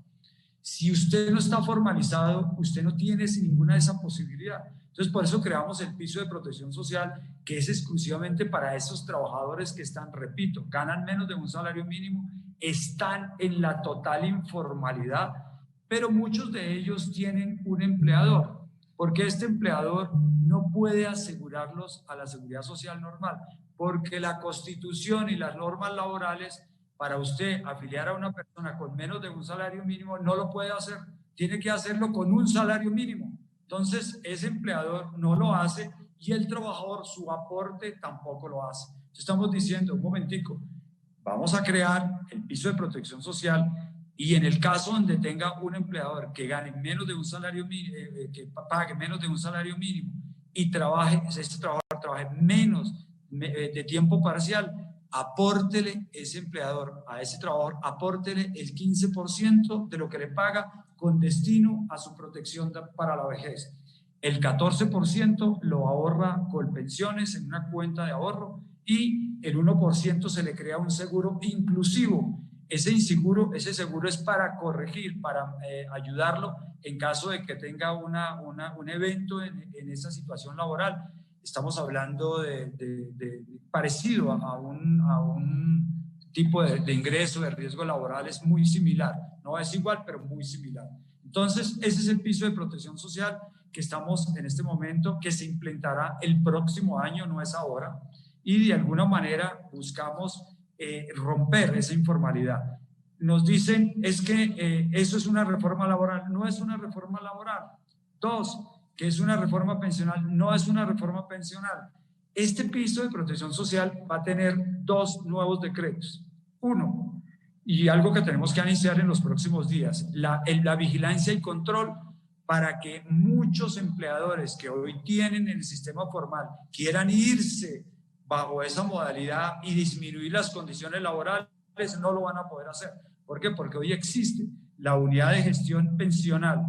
Si usted no está formalizado, usted no tiene ninguna de esas posibilidades. Entonces, por eso creamos el piso de protección social, que es exclusivamente para esos trabajadores que están, repito, ganan menos de un salario mínimo, están en la total informalidad, pero muchos de ellos tienen un empleador, porque este empleador no puede asegurarlos a la seguridad social normal, porque la Constitución y las normas laborales, para usted afiliar a una persona con menos de un salario mínimo, no lo puede hacer, tiene que hacerlo con un salario mínimo. Entonces, ese empleador no lo hace y el trabajador, su aporte, tampoco lo hace. Entonces, estamos diciendo, un momentico, vamos a crear el piso de protección social y en el caso donde tenga un empleador que gane menos de un salario mínimo, que pague menos de un salario mínimo y ese trabajador trabaje menos de tiempo parcial, apórtele ese empleador, a ese trabajador, apórtele el 15% de lo que le paga con destino a su protección para la vejez. El 14% lo ahorra con pensiones en una cuenta de ahorro y el 1% se le crea un seguro inclusivo. Ese seguro es para corregir, para ayudarlo en caso de que tenga un evento en esa situación laboral. Estamos hablando de parecido a un tipo de ingreso de riesgo laboral, es muy similar, no es igual, pero muy similar. Entonces, ese es el piso de protección social que estamos en este momento, que se implementará el próximo año, no es ahora, y de alguna manera buscamos romper esa informalidad. Nos dicen, es que eso es una reforma laboral, no es una reforma laboral. Dos, que es una reforma pensional, no es una reforma pensional. Este piso de protección social va a tener dos nuevos decretos. Uno, y algo que tenemos que iniciar en los próximos días, la vigilancia y control para que muchos empleadores que hoy tienen en el sistema formal quieran irse bajo esa modalidad y disminuir las condiciones laborales, no lo van a poder hacer. ¿Por qué? Porque hoy existe la unidad de gestión pensional,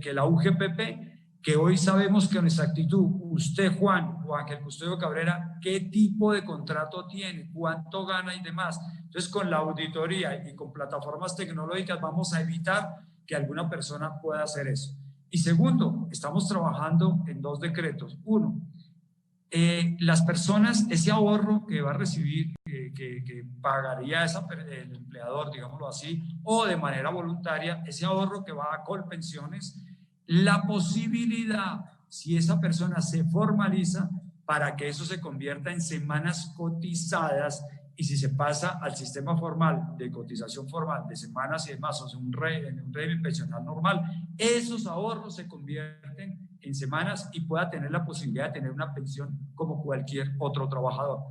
que la UGPP, que hoy sabemos que nuestra actitud, usted, Juan, o Ángel Custodio Cabrera, qué tipo de contrato tiene, cuánto gana y demás. Entonces, con la auditoría y con plataformas tecnológicas vamos a evitar que alguna persona pueda hacer eso. Y segundo, estamos trabajando en 2 decretos. Uno, las personas, ese ahorro que va a recibir, que pagaría el empleador, digámoslo así, o de manera voluntaria, ese ahorro que va a Colpensiones, la posibilidad, si esa persona se formaliza, para que eso se convierta en semanas cotizadas, y si se pasa al sistema formal de cotización formal de semanas y demás, o sea, un régimen pensional normal, esos ahorros se convierten en semanas y pueda tener la posibilidad de tener una pensión como cualquier otro trabajador.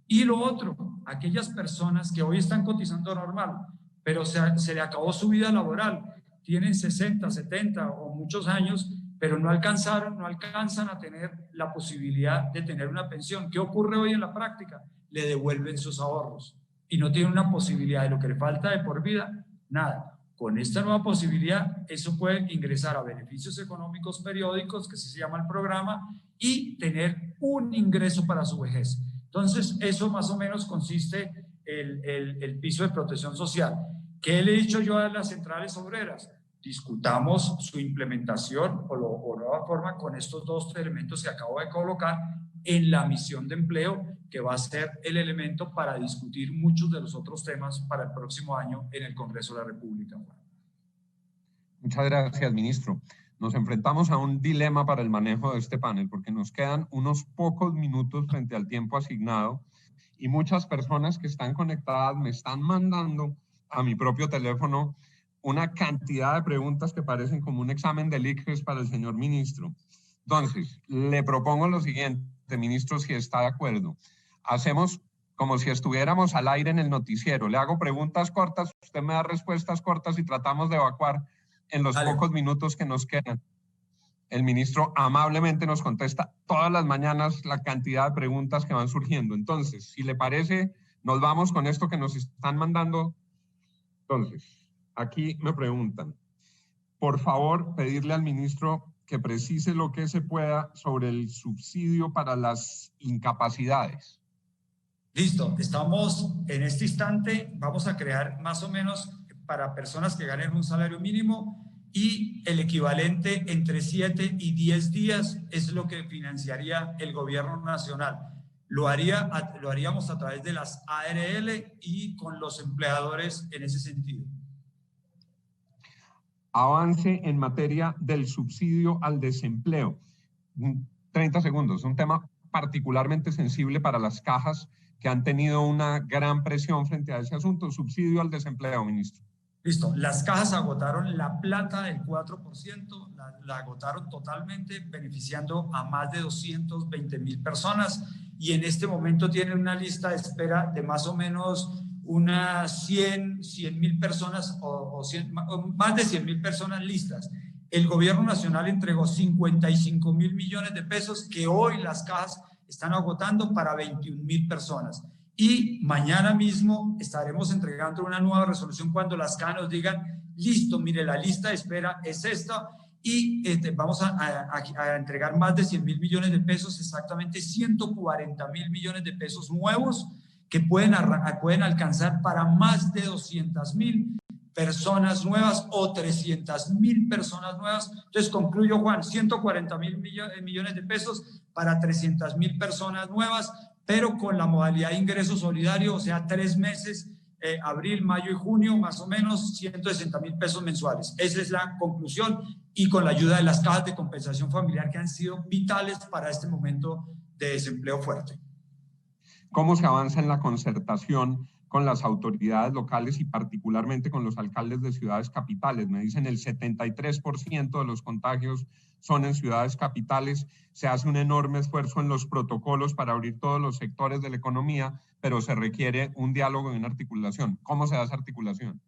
Y lo otro, aquellas personas que hoy están cotizando normal, pero se le acabó su vida laboral, tienen 60, 70 o muchos años, pero no alcanzan a tener la posibilidad de tener una pensión. ¿Qué ocurre hoy en la práctica? Le devuelven sus ahorros y no tienen una posibilidad de lo que le falta de por vida, nada. Con esta nueva posibilidad, eso puede ingresar a beneficios económicos periódicos, que así se llama el programa, y tener un ingreso para su vejez. Entonces, eso más o menos consiste el piso de protección social. ¿Qué le he dicho yo a las centrales obreras? Discutamos su implementación o nueva forma con estos 2 elementos que acabo de colocar en la misión de empleo, que va a ser el elemento para discutir muchos de los otros temas para el próximo año en el Congreso de la República. Muchas gracias, ministro. Nos enfrentamos a un dilema para el manejo de este panel, porque nos quedan unos pocos minutos frente al tiempo asignado y muchas personas que están conectadas me están mandando a mi propio teléfono una cantidad de preguntas que parecen como un examen del ICFES para el señor ministro. Entonces, le propongo lo siguiente, ministro, si está de acuerdo. Hacemos como si estuviéramos al aire en el noticiero. Le hago preguntas cortas, usted me da respuestas cortas y tratamos de evacuar en los pocos minutos que nos quedan. El ministro amablemente nos contesta todas las mañanas la cantidad de preguntas que van surgiendo. Entonces, si le parece, nos vamos con esto que nos están mandando. Entonces, aquí me preguntan, por favor, pedirle al ministro que precise lo que se pueda sobre el subsidio para las incapacidades. Listo, estamos en este instante, vamos a crear más o menos para personas que ganen un salario mínimo y el equivalente entre 7 y 10 días es lo que financiaría el gobierno nacional. Lo haríamos a través de las ARL y con los empleadores en ese sentido. Avance en materia del subsidio al desempleo. 30 segundos, un tema particularmente sensible para las cajas que han tenido una gran presión frente a ese asunto. Subsidio al desempleo, ministro. Listo, las cajas agotaron la plata del 4%, la agotaron totalmente, beneficiando a más de 220,000 personas y en este momento tienen una lista de espera de más o menos unas 100,000 personas o más de 100,000 personas listas. El gobierno nacional entregó 55,000 millones de pesos que hoy las cajas están agotando para 21,000 personas. Y mañana mismo estaremos entregando una nueva resolución cuando las cajas nos digan, listo, mire, la lista de espera es esta y vamos a entregar más de 100,000 millones de pesos, exactamente 140,000 millones de pesos nuevos que pueden alcanzar para más de 200,000 personas nuevas o 300,000 personas nuevas. Entonces concluyo, Juan, 140,000 millones de pesos para 300,000 personas nuevas, pero con la modalidad de ingreso solidario, o sea, 3 meses, abril, mayo y junio, más o menos 160,000 pesos mensuales. Esa es la conclusión y con la ayuda de las cajas de compensación familiar que han sido vitales para este momento de desempleo fuerte. ¿Cómo se avanza en la concertación con las autoridades locales y particularmente con los alcaldes de ciudades capitales? Me dicen el 73% de los contagios son en ciudades capitales. Se hace un enorme esfuerzo en los protocolos para abrir todos los sectores de la economía, pero se requiere un diálogo y una articulación. ¿Cómo se da esa articulación?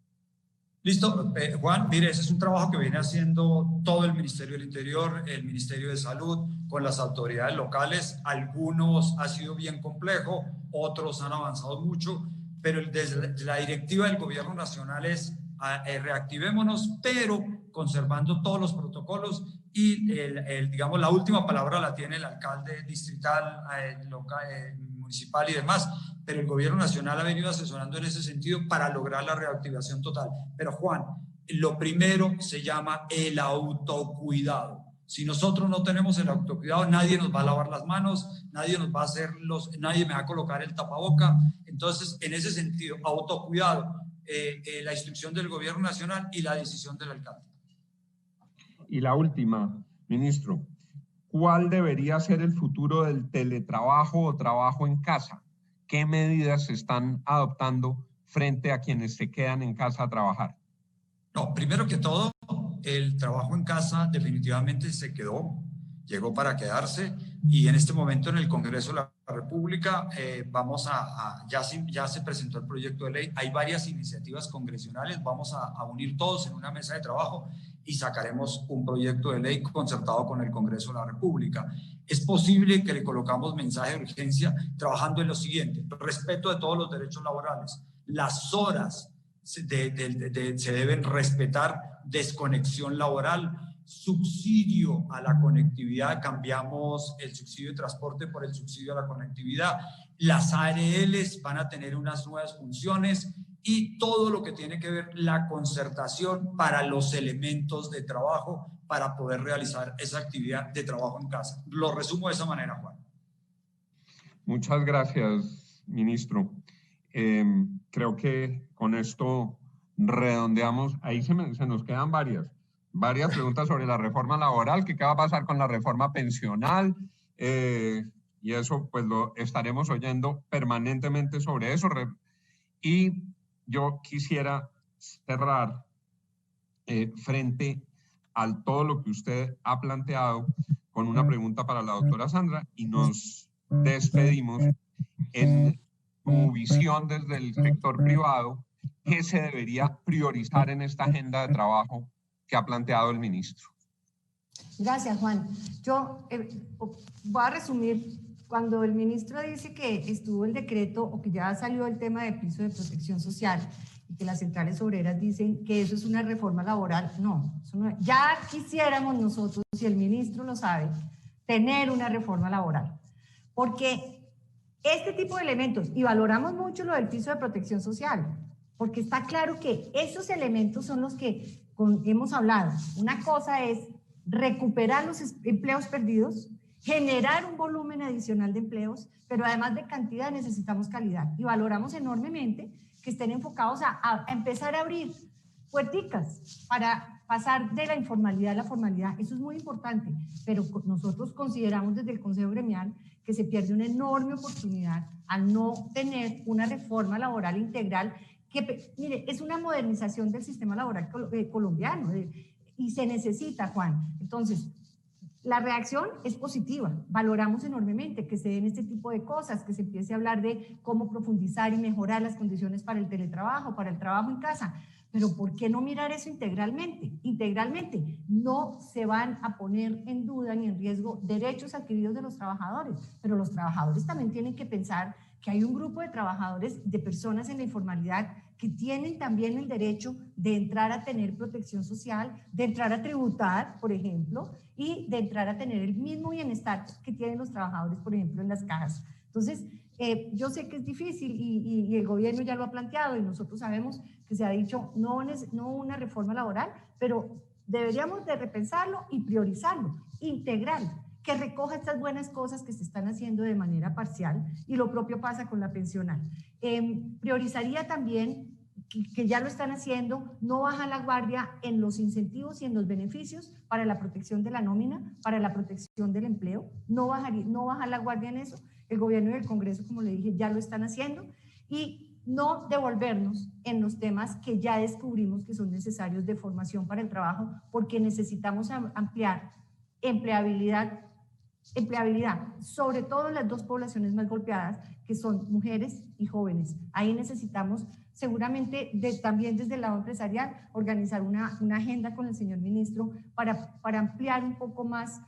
Listo, Juan, mire, ese es un trabajo que viene haciendo todo el Ministerio del Interior, el Ministerio de Salud, con las autoridades locales. Algunos ha sido bien complejo, otros han avanzado mucho, pero desde la directiva del gobierno nacional es reactivémonos, pero conservando todos los protocolos y digamos, la última palabra la tiene el alcalde distrital, local, municipal y demás, pero el gobierno nacional ha venido asesorando en ese sentido para lograr la reactivación total. Pero Juan, lo primero se llama el autocuidado. Si nosotros no tenemos el autocuidado, nadie nos va a lavar las manos, nadie nos va a hacer nadie me va a colocar el tapaboca. Entonces, en ese sentido, autocuidado, la instrucción del gobierno nacional y la decisión del alcalde. Y la última, ministro, ¿cuál debería ser el futuro del teletrabajo o trabajo en casa? ¿Qué medidas se están adoptando frente a quienes se quedan en casa a trabajar? No, primero que todo, el trabajo en casa definitivamente se quedó, llegó para quedarse, y en este momento en el Congreso de la República ya se presentó el proyecto de ley, hay varias iniciativas congresionales, vamos a unir todos en una mesa de trabajo y sacaremos un proyecto de ley concertado con el Congreso de la República. Es posible que le colocamos mensaje de urgencia trabajando en lo siguiente: respeto de todos los derechos laborales, las horas se deben respetar, desconexión laboral, subsidio a la conectividad, cambiamos el subsidio de transporte por el subsidio a la conectividad, las ARLs van a tener unas nuevas funciones y todo lo que tiene que ver la concertación para los elementos de trabajo para poder realizar esa actividad de trabajo en casa. Lo resumo de esa manera, Juan. Muchas gracias, ministro. Creo que con esto redondeamos. Ahí se nos quedan varias preguntas sobre la reforma laboral, que qué va a pasar con la reforma pensional, y eso pues lo estaremos oyendo permanentemente sobre eso. Y yo quisiera cerrar frente a todo lo que usted ha planteado con una pregunta para la doctora Sandra, y nos despedimos en tu visión desde el sector privado. ¿Qué se debería priorizar en esta agenda de trabajo que ha planteado el ministro? Gracias, Juan. Yo voy a resumir. Cuando el ministro dice que estuvo el decreto o que ya salió el tema de piso de protección social y que las centrales obreras dicen que eso es una reforma laboral, no, eso no es. Ya quisiéramos nosotros, si el ministro lo sabe, tener una reforma laboral, porque este tipo de elementos, y valoramos mucho lo del piso de protección social, porque está claro que esos elementos son los que hemos hablado. Una cosa es recuperar los empleos perdidos, generar un volumen adicional de empleos, pero además de cantidad necesitamos calidad, y valoramos enormemente que estén enfocados a empezar a abrir puerticas para pasar de la informalidad a la formalidad. Eso es muy importante, pero nosotros consideramos desde el Consejo Gremial que se pierde una enorme oportunidad al no tener una reforma laboral integral que, mire, es una modernización del sistema laboral colombiano, y se necesita, Juan. Entonces, la reacción es positiva, valoramos enormemente que se den este tipo de cosas, que se empiece a hablar de cómo profundizar y mejorar las condiciones para el teletrabajo, para el trabajo en casa, pero ¿por qué no mirar eso integralmente? Integralmente no se van a poner en duda ni en riesgo derechos adquiridos de los trabajadores, pero los trabajadores también tienen que pensar que hay un grupo de trabajadores, de personas en la informalidad, que tienen también el derecho de entrar a tener protección social, de entrar a tributar, por ejemplo, y de entrar a tener el mismo bienestar que tienen los trabajadores, por ejemplo, en las cajas. Entonces, yo sé que es difícil y el gobierno ya lo ha planteado y nosotros sabemos que se ha dicho no una reforma laboral, pero deberíamos de repensarlo y priorizarlo, integral, que recoja estas buenas cosas que se están haciendo de manera parcial, y lo propio pasa con la pensional. Priorizaría también, que ya lo están haciendo, no bajar la guardia en los incentivos y en los beneficios para la protección de la nómina, para la protección del empleo, no bajar la guardia en eso. El gobierno y el Congreso, como le dije, ya lo están haciendo, y no devolvernos en los temas que ya descubrimos que son necesarios de formación para el trabajo, porque necesitamos ampliar empleabilidad, sobre todo en las dos poblaciones más golpeadas, que son mujeres y jóvenes. Ahí necesitamos seguramente también desde el lado empresarial organizar una agenda con el señor ministro para ampliar un poco más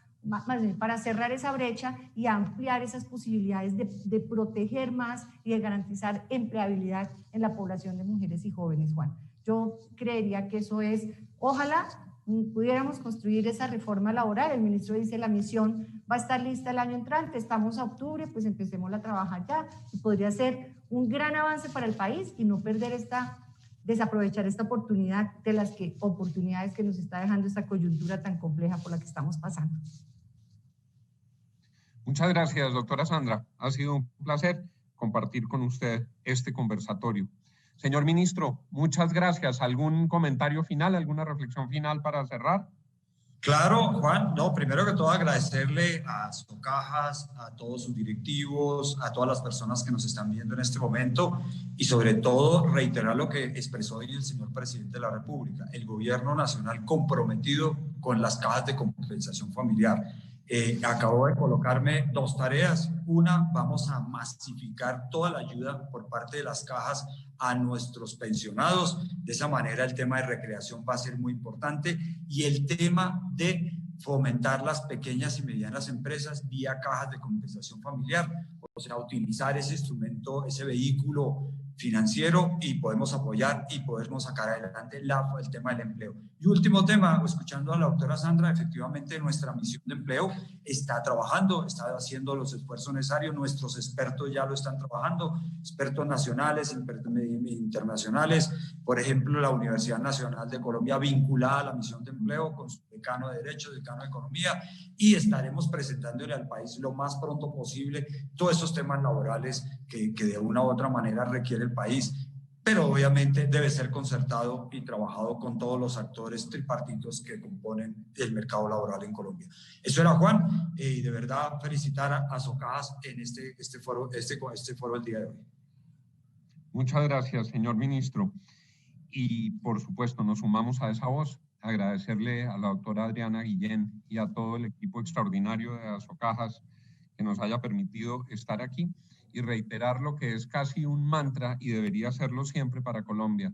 bien, para cerrar esa brecha y ampliar esas posibilidades de proteger más y de garantizar empleabilidad en la población de mujeres y jóvenes, Juan. Yo creería que eso es, ojalá pudiéramos construir esa reforma laboral. El ministro dice la misión va a estar lista el año entrante, estamos a octubre, pues empecemos a trabajar ya, y podría ser un gran avance para el país y no perder desaprovechar esta oportunidad de las oportunidades que nos está dejando esta coyuntura tan compleja por la que estamos pasando. Muchas gracias, doctora Sandra. Ha sido un placer compartir con usted este conversatorio. Señor ministro, muchas gracias. ¿Algún comentario final, alguna reflexión final para cerrar? Claro, Juan. No, primero que todo agradecerle a Socajas, a todos sus directivos, a todas las personas que nos están viendo en este momento y sobre todo reiterar lo que expresó hoy el señor presidente de la República, el gobierno nacional comprometido con las cajas de compensación familiar. Acabo de colocarme 2 tareas. Una, vamos a masificar toda la ayuda por parte de las cajas a nuestros pensionados. De esa manera el tema de recreación va a ser muy importante y el tema de fomentar las pequeñas y medianas empresas vía cajas de compensación familiar, o sea, utilizar ese instrumento, ese vehículo financiero y podemos apoyar y podemos sacar adelante el tema del empleo. Y último tema, escuchando a la doctora Sandra, efectivamente nuestra misión de empleo está trabajando, está haciendo los esfuerzos necesarios, nuestros expertos ya lo están trabajando, expertos nacionales, internacionales, por ejemplo, la Universidad Nacional de Colombia vinculada a la misión de empleo con su decano de Derecho, decano de Economía, y estaremos presentándole al país lo más pronto posible todos esos temas laborales que de una u otra manera requiere el país, pero obviamente debe ser concertado y trabajado con todos los actores tripartitos que componen el mercado laboral en Colombia. Eso era Juan, y de verdad felicitar a Socajas en este foro el día de hoy. Muchas gracias, señor ministro. Y por supuesto nos sumamos a esa voz, agradecerle a la doctora Adriana Guillén y a todo el equipo extraordinario de Socajas que nos haya permitido estar aquí y reiterar lo que es casi un mantra y debería serlo siempre para Colombia.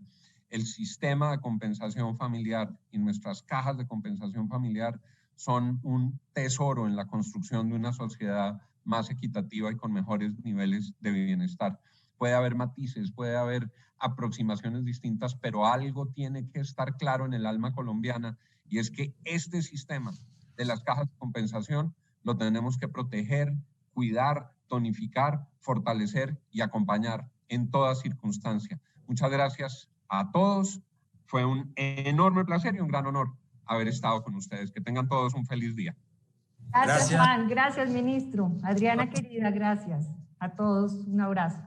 El sistema de compensación familiar y nuestras cajas de compensación familiar son un tesoro en la construcción de una sociedad más equitativa y con mejores niveles de bienestar. Puede haber matices, puede haber aproximaciones distintas, pero algo tiene que estar claro en el alma colombiana y es que este sistema de las cajas de compensación lo tenemos que proteger, cuidar, tonificar, fortalecer y acompañar en toda circunstancia. Muchas gracias a todos. Fue un enorme placer y un gran honor haber estado con ustedes. Que tengan todos un feliz día. Gracias, Juan. Gracias, ministro. Adriana, querida, gracias. A todos, un abrazo.